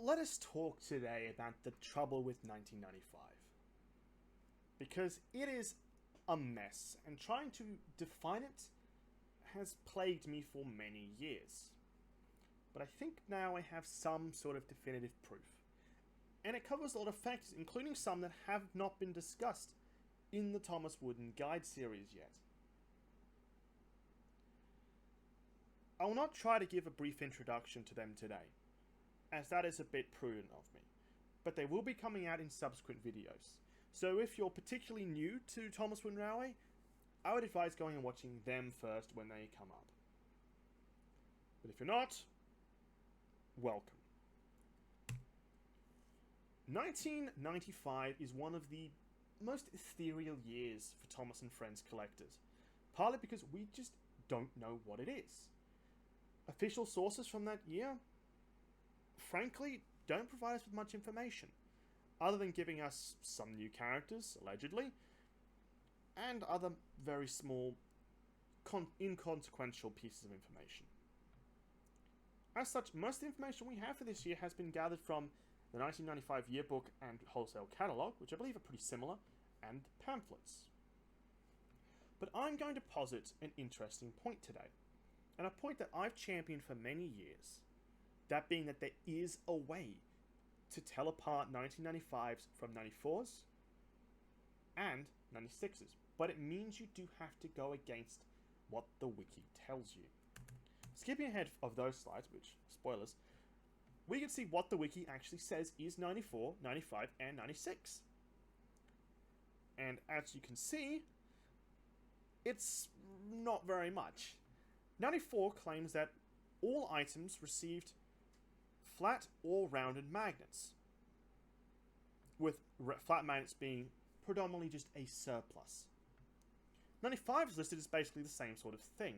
let us talk today about the trouble with 1995. Because it is a mess, and trying to define it has plagued me for many years. But I think now I have some sort of definitive proof. And it covers a lot of factors, including some that have not been discussed in the Thomas Wooden Guide series yet. I will not try to give a brief introduction to them today, as that is a bit prudent of me, but they will be coming out in subsequent videos. So if you're particularly new to Thomas Wooden Railway, I would advise going and watching them first when they come up. But if you're not, welcome. 1995 is one of the most ethereal years for Thomas and Friends collectors, partly because we just don't know what it is. Official sources from that year, frankly, don't provide us with much information, other than giving us some new characters, allegedly, and other very small, inconsequential pieces of information. As such, most of the information we have for this year has been gathered from the 1995 yearbook and wholesale catalogue, which I believe are pretty similar, and pamphlets. But I'm going to posit an interesting point today, and a point that I've championed for many years. That being that there is a way to tell apart 1995s from 94s and 96s, but it means you do have to go against what the wiki tells you. Skipping ahead of those slides, which, spoilers, we can see what the wiki actually says is 94, 95, and 96. And as you can see, it's not very much. 94 claims that all items received flat or rounded magnets, with flat magnets being predominantly just a surplus. 95 is listed as basically the same sort of thing.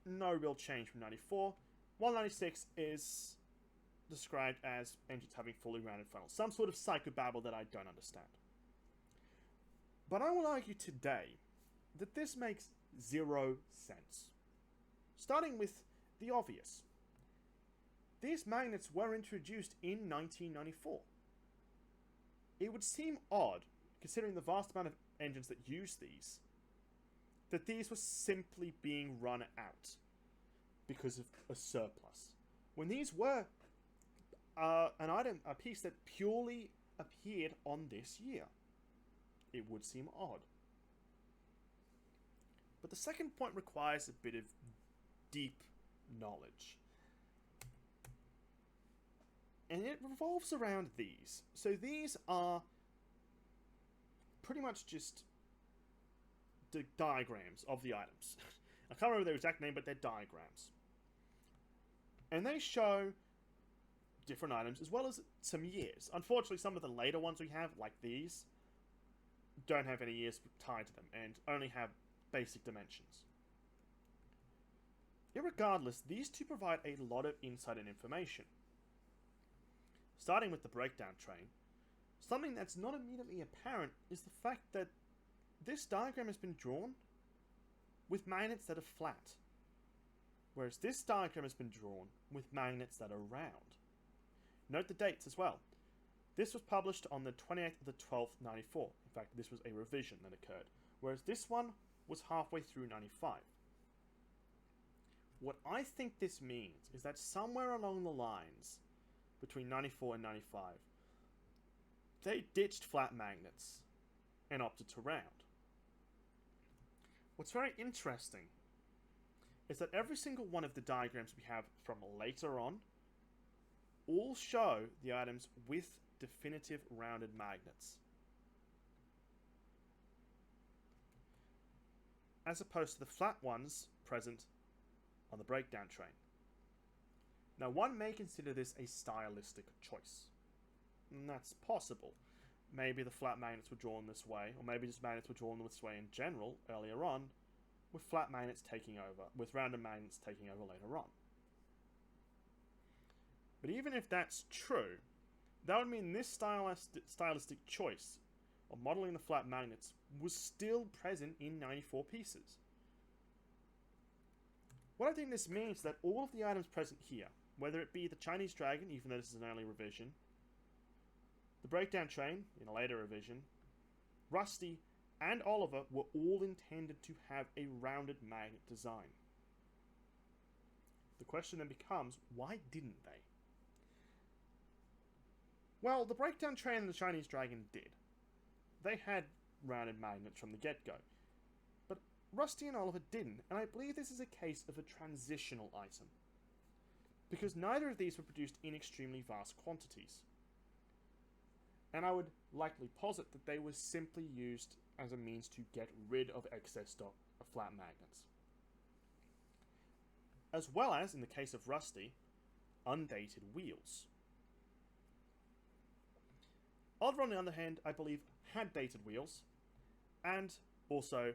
No real change from 94, while 96 is described as engines having fully rounded funnels. Some sort of psychobabble that I don't understand. But I will argue today that this makes zero sense. Starting with the obvious. These magnets were introduced in 1994. It would seem odd, considering the vast amount of engines that use these, that these were simply being run out because of a surplus, when these were a piece that purely appeared on this year. It would seem odd. But the second point requires a bit of deep knowledge. And it revolves around these. So these are pretty much just the diagrams of the items. I can't remember their exact name, but they're diagrams. And they show different items as well as some years. Unfortunately, some of the later ones we have, like these, don't have any years tied to them and only have basic dimensions. Irregardless, these two provide a lot of insight and information. Starting with the breakdown train, something that's not immediately apparent is the fact that this diagram has been drawn with magnets that are flat, whereas this diagram has been drawn with magnets that are round. Note the dates as well. This was published on the 28th of the 12th, 94. In fact, this was a revision that occurred, whereas this one was halfway through 95. What I think this means is that somewhere along the lines between 94 and 95, they ditched flat magnets and opted to round. What's very interesting is that every single one of the diagrams we have from later on all show the items with definitive rounded magnets, as opposed to the flat ones present on the breakdown train. Now, one may consider this a stylistic choice, and that's possible. Maybe the flat magnets were drawn this way, or maybe just magnets were drawn this way in general earlier on, with flat magnets taking over, with rounded magnets taking over later on. But even if that's true, that would mean this stylistic choice of modeling the flat magnets was still present in 94 pieces. What I think this means is that all of the items present here, whether it be the Chinese Dragon, even though this is an early revision, the Breakdown Train, in a later revision, Rusty, and Oliver were all intended to have a rounded magnet design. The question then becomes, why didn't they? Well, the Breakdown Train and the Chinese Dragon did. They had rounded magnets from the get-go. But Rusty and Oliver didn't, and I believe this is a case of a transitional item, because neither of these were produced in extremely vast quantities. And I would likely posit that they were simply used as a means to get rid of excess stock of flat magnets. As well as, in the case of Rusty, undated wheels. Oliver, on the other hand, I believe had dated wheels, and also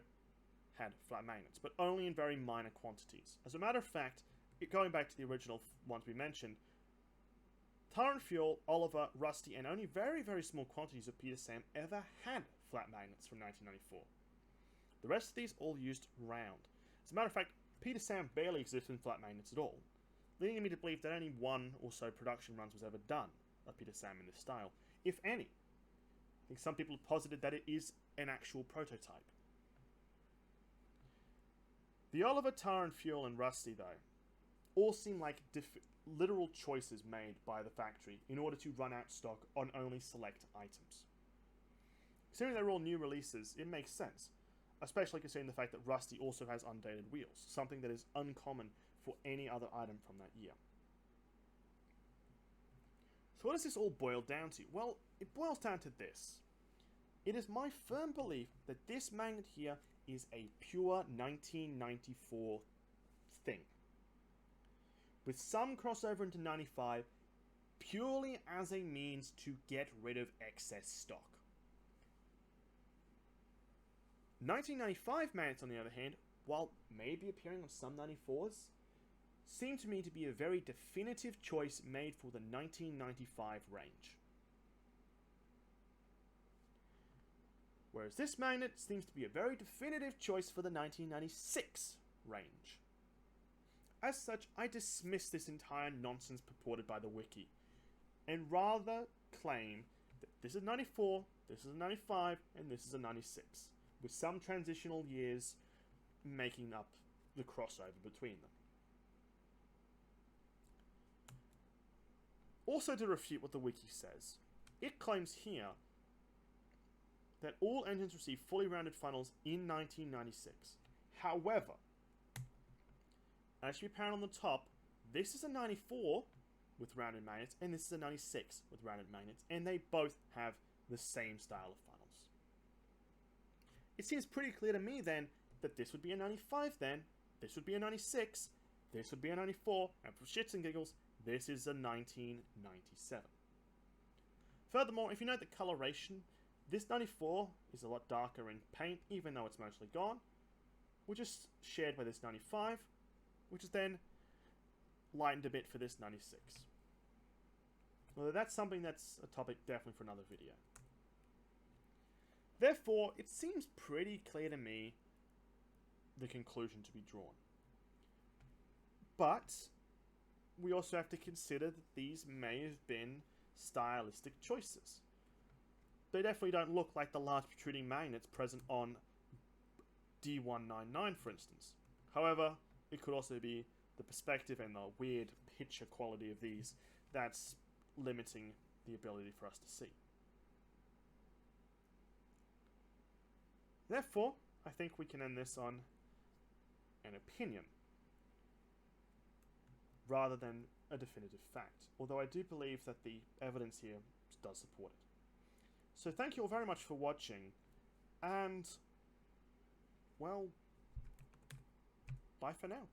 had flat magnets, but only in very minor quantities. As a matter of fact, going back to the original ones we mentioned, Tar and Fuel, Oliver, Rusty, and only very, very small quantities of Peter Sam ever had flat magnets from 1994. The rest of these all used round. As a matter of fact, Peter Sam barely existed in flat magnets at all, leading me to believe that only one or so production runs was ever done of Peter Sam in this style, if any. I think some people have posited that it is an actual prototype. The Oliver, Tar and Fuel, and Rusty, though, all seem like literal choices made by the factory in order to run out stock on only select items. Considering they're all new releases, it makes sense, especially considering the fact that Rusty also has undated wheels, something that is uncommon for any other item from that year. So what does this all boil down to? Well, it boils down to this. It is my firm belief that this magnet here is a pure 1994 thing, with some crossover into 95, purely as a means to get rid of excess stock. 1995 magnets, on the other hand, while maybe appearing on some 94s, seem to me to be a very definitive choice made for the 1995 range. Whereas this magnet seems to be a very definitive choice for the 1996 range. As such, I dismiss this entire nonsense purported by the wiki, and rather claim that this is 94, this is a 95, and this is a 96, with some transitional years making up the crossover between them. Also, to refute what the wiki says, it claims here that all engines received fully rounded funnels in 1996. However, as should be apparent on the top, this is a 94 with rounded magnets, and this is a 96 with rounded magnets, and they both have the same style of funnels. It seems pretty clear to me then that this would be a 95 then, this would be a 96, this would be a 94, and for shits and giggles, this is a 1997. Furthermore, if you note the coloration, this 94 is a lot darker in paint, even though it's mostly gone, which is shared by this 95, which is then lightened a bit for this 96. Although that's something that's a topic definitely for another video. Therefore, it seems pretty clear to me the conclusion to be drawn. But we also have to consider that these may have been stylistic choices. They definitely don't look like the large protruding magnets present on D199, for instance. However, it could also be the perspective and the weird picture quality of these that's limiting the ability for us to see. Therefore, I think we can end this on an opinion rather than a definitive fact, although I do believe that the evidence here does support it. So thank you all very much for watching, and, well, bye for now.